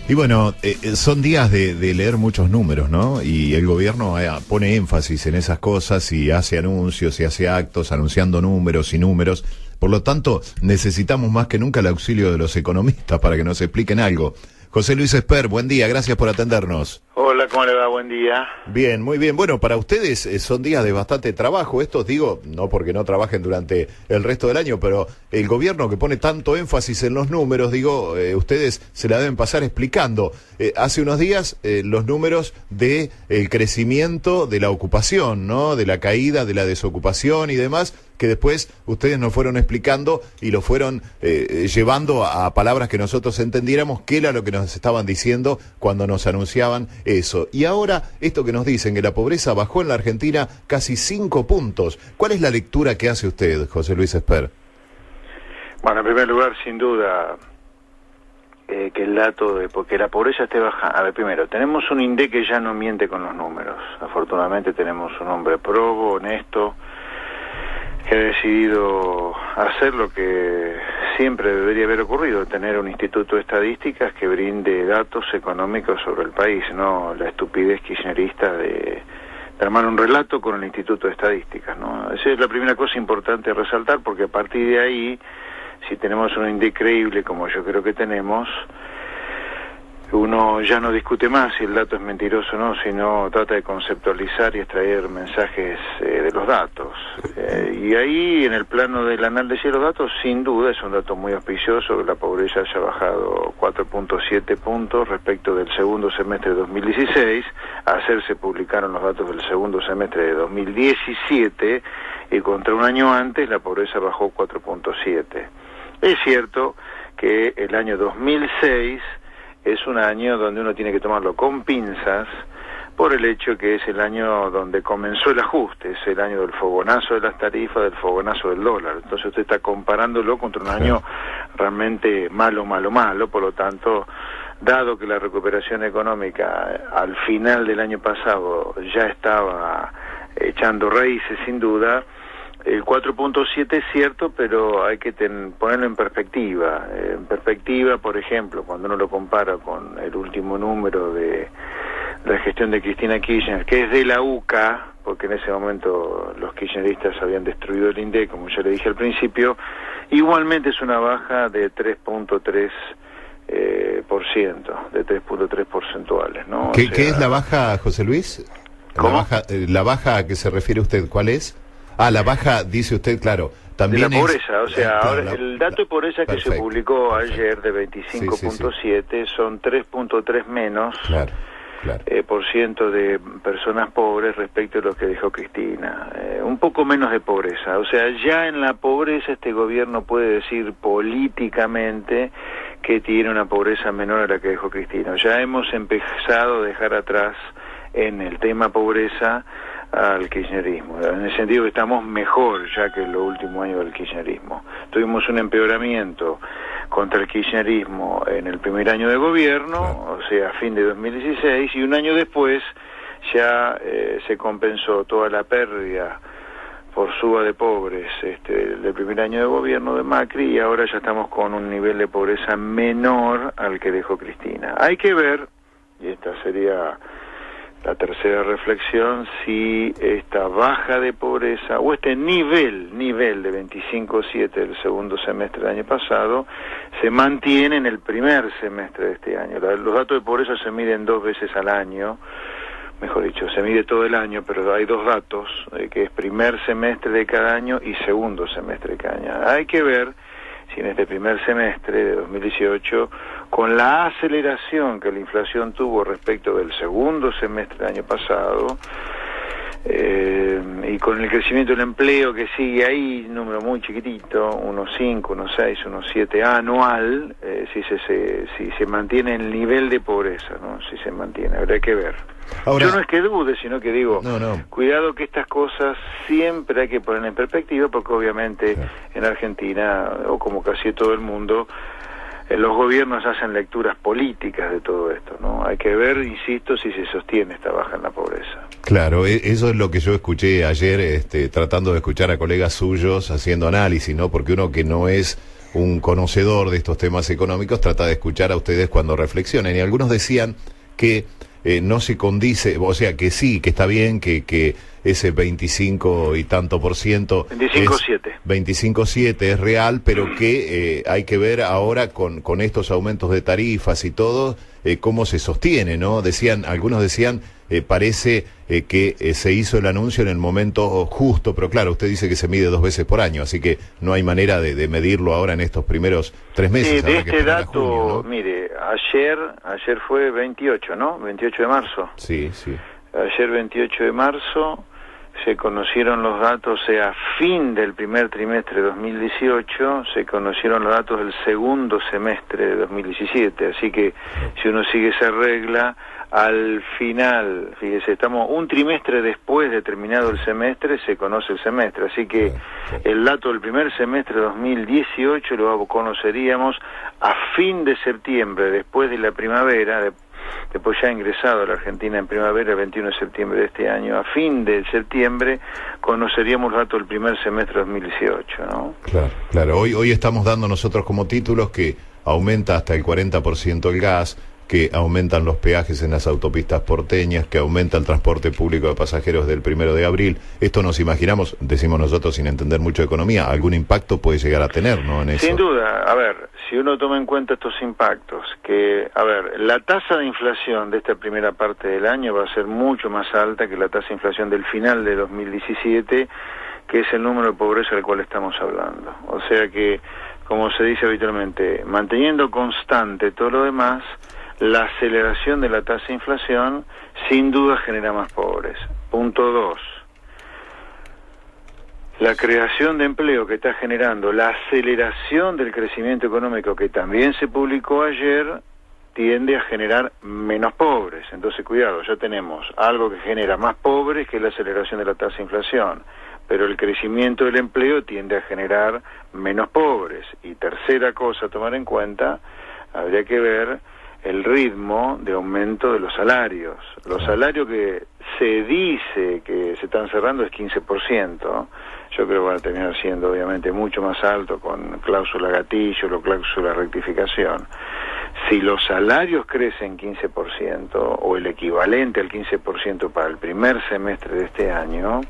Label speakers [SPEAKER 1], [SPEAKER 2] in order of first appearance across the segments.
[SPEAKER 1] Y bueno, son días de leer muchos números, ¿no? Y el gobierno pone énfasis en esas cosas y hace anuncios y hace actos anunciando números y números. Por lo tanto, necesitamos más que nunca el auxilio de los economistas para que nos expliquen algo. José Luis Esper, buen día, gracias por atendernos.
[SPEAKER 2] Hola, ¿cómo le va? Buen día.
[SPEAKER 1] Bien, muy bien. Bueno, para ustedes son días de bastante trabajo. Estos digo, no porque no trabajen durante el resto del año, pero el gobierno que pone tanto énfasis en los números, digo, ustedes se la deben pasar explicando. Hace unos días los números de el crecimiento de la ocupación, ¿no? De la caída, de la desocupación y demás, que después ustedes nos fueron explicando y lo fueron llevando a palabras que nosotros entendiéramos qué era lo que nos estaban diciendo cuando nos anunciaban eso. Y ahora, esto que nos dicen, que la pobreza bajó en la Argentina casi 5 puntos. ¿Cuál es la lectura que hace usted, José Luis Esper?
[SPEAKER 2] Bueno, en primer lugar, sin duda, que el dato de porque la pobreza esté baja. A ver, primero, tenemos un INDEC que ya no miente con los números. Afortunadamente tenemos un hombre probo, honesto, que ha decidido hacer lo que siempre debería haber ocurrido, tener un instituto de estadísticas que brinde datos económicos sobre el país, no la estupidez kirchnerista de armar un relato con el instituto de estadísticas, ¿no? Esa es la primera cosa importante a resaltar, porque a partir de ahí, si tenemos un INDEC creíble, como yo creo que tenemos, uno ya no discute más si el dato es mentiroso o no, sino trata de conceptualizar y extraer mensajes de los datos. Y ahí, en el plano del análisis de los datos, sin duda es un dato muy auspicioso que la pobreza haya bajado 4.7 puntos respecto del segundo semestre de 2016. Ayer se publicaron los datos del segundo semestre de 2017 y contra un año antes la pobreza bajó 4.7. Es cierto que el año 2006 es un año donde uno tiene que tomarlo con pinzas por el hecho que es el año donde comenzó el ajuste, es el año del fogonazo de las tarifas, del fogonazo del dólar. Entonces usted está comparándolo contra un año realmente malo, por lo tanto, dado que la recuperación económica al final del año pasado ya estaba echando raíces sin duda, el 4.7 es cierto, pero hay que ponerlo en perspectiva. En perspectiva, por ejemplo, cuando uno lo compara con el último número de la gestión de Cristina Kirchner, que es de la UCA, porque en ese momento los kirchneristas habían destruido el INDEC, como ya le dije al principio, igualmente es una baja de 3.3%, de 3.3 porcentuales, ¿no?
[SPEAKER 1] ¿Qué es la baja, José Luis?
[SPEAKER 2] ¿Cómo?
[SPEAKER 1] La baja a que se refiere usted, ¿cuál es? Ah, la baja, dice usted, claro, también
[SPEAKER 2] de la pobreza, o sea,
[SPEAKER 1] claro,
[SPEAKER 2] ahora el dato de pobreza que se publicó ayer de 25.7 son 3.3 menos por ciento de personas pobres respecto a lo que dijo Cristina. Un poco menos de pobreza, o sea, ya en la pobreza este gobierno puede decir políticamente que tiene una pobreza menor a la que dejó Cristina. Ya hemos empezado a dejar atrás en el tema pobreza al kirchnerismo, en el sentido que estamos mejor ya que en los últimos años del kirchnerismo. Tuvimos un empeoramiento contra el kirchnerismo en el primer año de gobierno, o sea, a fin de 2016, y un año después ya se compensó toda la pérdida por suba de pobres del primer año de gobierno de Macri, y ahora ya estamos con un nivel de pobreza menor al que dejó Cristina. Hay que ver, y esta sería la tercera reflexión, si esta baja de pobreza o este nivel de 25.7 del segundo semestre del año pasado se mantiene en el primer semestre de este año. Los datos de pobreza se miden 2 veces al año, mejor dicho, se mide todo el año, pero hay 2 datos, que es primer semestre de cada año y segundo semestre de cada año. Hay que ver si en este primer semestre de 2018, con la aceleración que la inflación tuvo respecto del segundo semestre del año pasado, y con el crecimiento del empleo que sigue ahí, número muy chiquitito, 1.5, 1.6, 1.7 anual, si se mantiene el nivel de pobreza, ¿no? Si se mantiene, habrá que ver. Ahora, yo no es que dude, sino que digo, cuidado que estas cosas siempre hay que poner en perspectiva, porque obviamente en Argentina, o como casi todo el mundo, los gobiernos hacen lecturas políticas de todo esto, ¿no? Hay que ver, insisto, si se sostiene esta baja en la pobreza.
[SPEAKER 1] Claro, eso es lo que yo escuché ayer, tratando de escuchar a colegas suyos haciendo análisis, ¿no? Porque uno que no es un conocedor de estos temas económicos trata de escuchar a ustedes cuando reflexionen. Y algunos decían que no se condice, o sea, que sí, que está bien, que ese 25 y tanto por ciento... 25,7 es real, pero que hay que ver ahora con estos aumentos de tarifas y todo, cómo se sostiene, ¿no? Algunos decían, parece que se hizo el anuncio en el momento justo, pero claro, usted dice que se mide 2 veces por año, así que no hay manera de medirlo ahora en estos primeros 3 meses.
[SPEAKER 2] Sí, de este dato, junio, ¿no? Mire, ayer fue 28, ¿no? 28 de marzo.
[SPEAKER 1] Sí, sí.
[SPEAKER 2] Ayer 28 de marzo se conocieron los datos, o sea, fin del primer trimestre de 2018, se conocieron los datos del segundo semestre de 2017, así que si uno sigue esa regla, al final, fíjese, estamos un trimestre después de terminado el semestre, se conoce el semestre, así que el dato del primer semestre de 2018 lo conoceríamos a fin de septiembre, después de la primavera, después ya ha ingresado a la Argentina en primavera, el 21 de septiembre de este año, a fin de septiembre conoceríamos los datos del primer semestre de 2018, ¿no?
[SPEAKER 1] Claro. Hoy estamos dando nosotros como títulos que aumenta hasta el 40% el gas, que aumentan los peajes en las autopistas porteñas, que aumenta el transporte público de pasajeros del 1 de abril. Esto nos imaginamos, decimos nosotros sin entender mucho de economía, algún impacto puede llegar a tener, ¿no? En eso.
[SPEAKER 2] Sin duda, a ver, si uno toma en cuenta estos impactos, que, a ver, la tasa de inflación de esta primera parte del año va a ser mucho más alta que la tasa de inflación del final de 2017, que es el número de pobreza del cual estamos hablando. O sea que, como se dice habitualmente, manteniendo constante todo lo demás, la aceleración de la tasa de inflación sin duda genera más pobres. Punto 2. La creación de empleo que está generando la aceleración del crecimiento económico que también se publicó ayer tiende a generar menos pobres. Entonces, cuidado, ya tenemos algo que genera más pobres que la aceleración de la tasa de inflación, pero el crecimiento del empleo tiende a generar menos pobres. Y tercera cosa a tomar en cuenta, habría que ver el ritmo de aumento de los salarios. Los salarios que se dice que se están cerrando es 15%. Yo creo que van a terminar siendo obviamente mucho más alto con cláusula gatillo o cláusula rectificación. Si los salarios crecen 15% o el equivalente al 15% para el primer semestre de este año,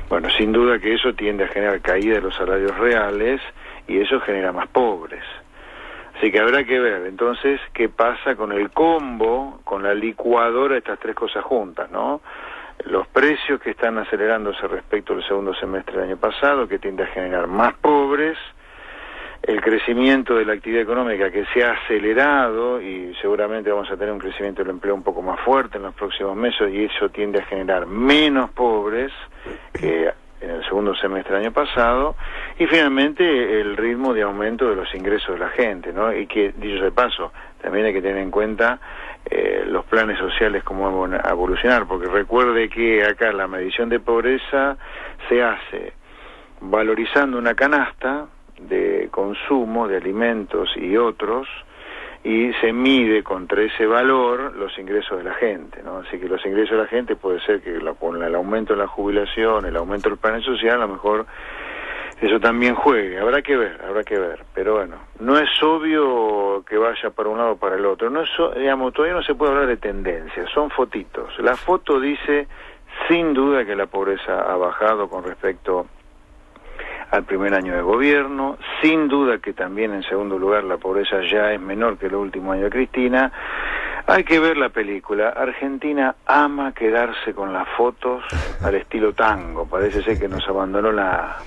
[SPEAKER 2] bueno, sin duda que eso tiende a generar caída de los salarios reales y eso genera más pobres. Así que habrá que ver, entonces, qué pasa con el combo, con la licuadora de estas tres cosas juntas, ¿no? Los precios que están acelerándose respecto al segundo semestre del año pasado, que tiende a generar más pobres, el crecimiento de la actividad económica que se ha acelerado y seguramente vamos a tener un crecimiento del empleo un poco más fuerte en los próximos meses y eso tiende a generar menos pobres que en el segundo semestre del año pasado, y finalmente el ritmo de aumento de los ingresos de la gente, ¿no? Y que, dicho sea de paso, también hay que tener en cuenta los planes sociales cómo van a evolucionar, porque recuerde que acá la medición de pobreza se hace valorizando una canasta de consumo de alimentos y otros, y se mide contra ese valor los ingresos de la gente, ¿no? Así que los ingresos de la gente puede ser que con el aumento de la jubilación, el aumento del plan social, a lo mejor eso también juegue. Habrá que ver, pero bueno, no es obvio que vaya para un lado o para el otro, no es, digamos, todavía no se puede hablar de tendencias, son fotitos. La foto dice sin duda que la pobreza ha bajado con respecto al primer año de gobierno, sin duda que también en segundo lugar la pobreza ya es menor que el último año de Cristina. Hay que ver la película. Argentina ama quedarse con las fotos al estilo tango, parece ser que nos abandonó la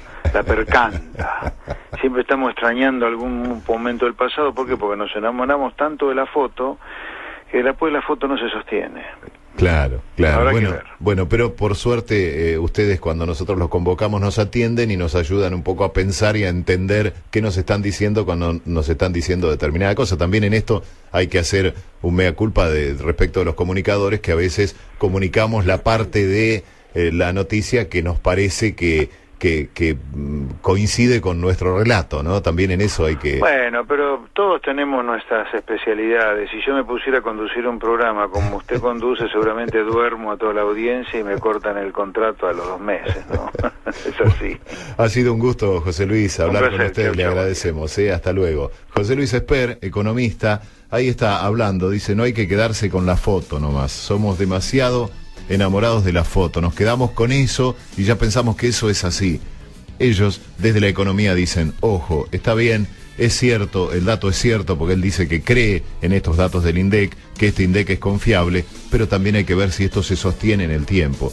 [SPEAKER 2] percanta. Siempre estamos extrañando algún momento del pasado, ¿por qué? Porque nos enamoramos tanto de la foto que después la foto no se sostiene.
[SPEAKER 1] Claro. Bueno, pero por suerte ustedes cuando nosotros los convocamos nos atienden y nos ayudan un poco a pensar y a entender qué nos están diciendo cuando nos están diciendo determinada cosa. También en esto hay que hacer un mea culpa respecto de los comunicadores, que a veces comunicamos la parte de la noticia que nos parece que coincide con nuestro relato, ¿no? También en eso hay que...
[SPEAKER 2] Bueno, pero todos tenemos nuestras especialidades. Si yo me pusiera a conducir un programa como usted conduce, seguramente duermo a toda la audiencia y me cortan el contrato a los 2 meses, ¿no? Es así.
[SPEAKER 1] Ha sido un gusto, José Luis, hablar con usted, le agradecemos. Hasta luego. José Luis Esper, economista, ahí está hablando, dice, no hay que quedarse con la foto nomás, somos demasiado enamorados de la foto, nos quedamos con eso y ya pensamos que eso es así. Ellos desde la economía dicen, ojo, está bien, es cierto, el dato es cierto porque él dice que cree en estos datos del INDEC, que este INDEC es confiable, pero también hay que ver si esto se sostiene en el tiempo.